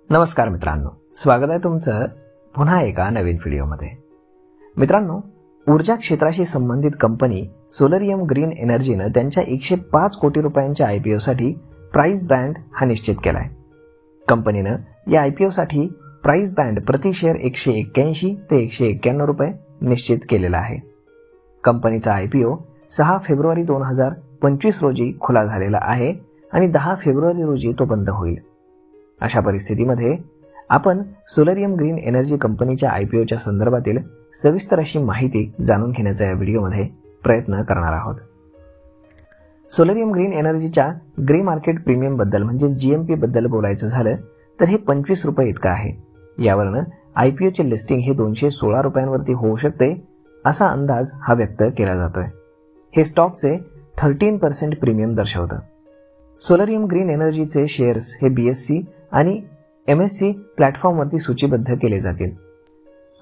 नमस्कार मित्रांनो, स्वागत आहे तुमचं पुन्हा एका नवीन व्हिडिओमध्ये। मित्रांनो, ऊर्जा क्षेत्राशी संबंधित कंपनी सोलरियम ग्रीन एनर्जीने त्यांच्या 105 कोटी रुपयांच्या आयपीओ साठी प्राइस बँड हा निश्चित केलाय। कंपनीने या आयपीओ साठी प्राइस बँड प्रति शेअर 181 ते 191 रुपये निश्चित केलेला आहे। कंपनीचा आयपीओ 6 फेब्रुवारी 2025 रोजी खुला झालेला आहे आणि 10 फेब्रुवारी रोजी तो बंद होईल। अशा परिस्थितीमध्ये आपण सोलरियम ग्रीन एनर्जी कंपनीच्या आयपीओच्या संदर्भातील सविस्तर अशी माहिती जाणून घेण्याचा या व्हिडिओमध्ये प्रयत्न करणार आहोत। सोलरियम ग्रीन एनर्जीच्या ग्रे मार्केट प्रीमियम बद्दल म्हणजे जीएमपी बद्दल बोलायचं झालं तर हे 25 रुपये इतकं आहे। यावरून आयपीओचे लिस्टिंग हे 216 रुपयांवरती होऊ शकते असा अंदाज हा व्यक्त केला जातोय। हे स्टॉकचे 13% प्रीमियम दर्शवतं। सोलरियम ग्रीन एनर्जीचे शेअर्स हे बीएससी आणि एमएससी प्लॅटफॉर्मवरती सूचीबद्ध केले जातील।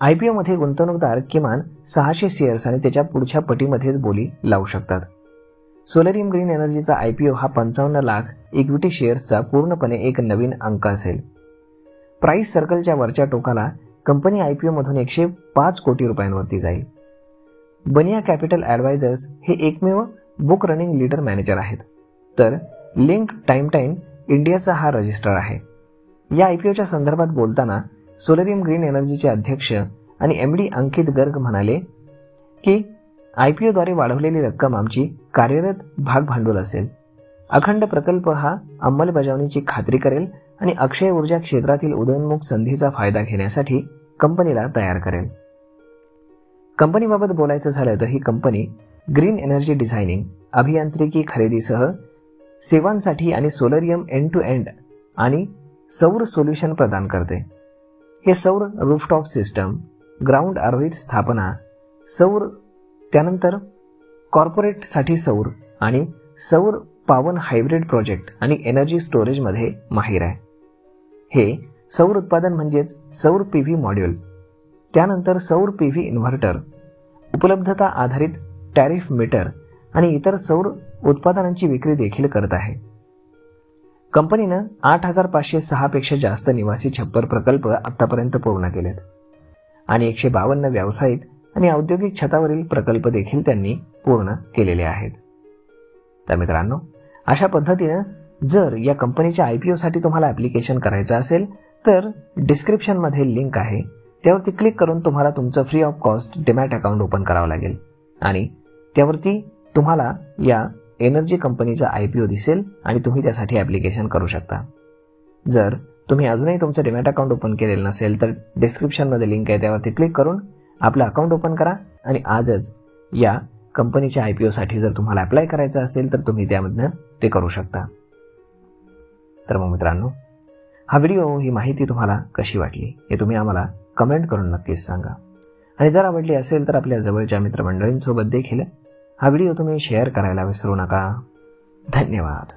आयपीओ मध्ये गुंतवणूकदार किमान 600 शेअर्स आणि त्याच्या पुढच्या पटीमध्येच बोली लावू शकतात। सोलरियम ग्रीन एनर्जीचा आयपीओ हा 55 लाख इक्विटी शेअर्सचा पूर्णपणे एक नवीन अंक असेल। प्राइस सर्कलच्या वरच्या टोकाला कंपनी आयपीओ मधून 105 कोटी रुपयांवरती जाईल। बनिया कॅपिटल ॲडवायझर्स हे एकमेव बुक रनिंग लीडर मॅनेजर आहेत, तर लिंक टाइम इंडियाचा हा रजिस्ट्रार आहे। या आयपीओच्या संदर्भात बोलताना सोलरियम ग्रीन एनर्जीचे अध्यक्ष आणि एमडी अंकित गर्ग म्हणाले की आयपीओद्वारे वाढवलेली रक्कम आमची कार्यरत भाग भांडवल असेल। अखंड प्रकल्प हा अंमलबजावणीची खात्री करेल आणि अक्षय ऊर्जा क्षेत्रातील उदयोन्मुख संधीचा फायदा घेण्यासाठी कंपनीला तयार करेल। कंपनीबाबत बोलायचं झालं तर ही कंपनी ग्रीन एनर्जी डिझायनिंग, अभियांत्रिकी खरेदीसह सेवांसाठी आणि सोलरियम एंड टू एंड आणि सौर सोल्युशन प्रदान करते। हे सौर रूफटॉप सिस्टम, ग्राउंड आधारित स्थापना, सौर त्यानंतर कॉर्पोरेटसाठी सौर आणि सौर पावन हायब्रिड प्रोजेक्ट आणि एनर्जी स्टोरेजमध्ये माहिर आहे। हे सौर उत्पादन म्हणजेच सौर पीव्ही मॉड्यूल, त्यानंतर सौर पीव्ही इन्व्हर्टर, उपलब्धता आधारित टॅरिफ मीटर आणि इतर सौर उत्पादनांची विक्री देखील करत आहे। कंपनीनं 8506 पेक्षा जास्त निवासी छप्पर प्रकल्प आतापर्यंत पूर्ण केलेत आणि 152 व्यावसायिक आणि औद्योगिक छतावरील प्रकल्प देखील त्यांनी पूर्ण केलेले आहेत। तर मित्रांनो, अशा पद्धतीनं जर या कंपनीच्या आयपीओ साठी तुम्हाला ॲप्लिकेशन करायचं असेल तर डिस्क्रिप्शन मध्ये लिंक आहे, त्यावरती क्लिक करून तुम्हाला तुमचं free of cost demat account open करावं लागेल आणि त्यावरती तुम्हाला या एनर्जी कंपनीचा आयपीओ दिसेल आणि तुम्ही त्यासाठी ॲप्लिकेशन करू शकता। जर तुम्ही अजूनही तुमचं डीमॅट अकाउंट ओपन केलेलं नसेल तर डिस्क्रिप्शनमध्ये लिंक आहे, त्यावरती क्लिक करून आपलं अकाउंट ओपन करा आणि आजच या कंपनीच्या आयपीओ साठी जर तुम्हाला अप्लाय करायचं असेल तर तुम्ही त्यामधनं ते करू शकता। तर मग मित्रांनो, हा व्हिडिओ, ही माहिती तुम्हाला कशी वाटली हे तुम्ही आम्हाला कमेंट करून नक्कीच सांगा आणि जर आवडली असेल तर आपल्या जवळच्या मित्रमंडळींसोबत देखील हा व्हिडिओ तुम्ही शेअर करायला विसरू नका। धन्यवाद।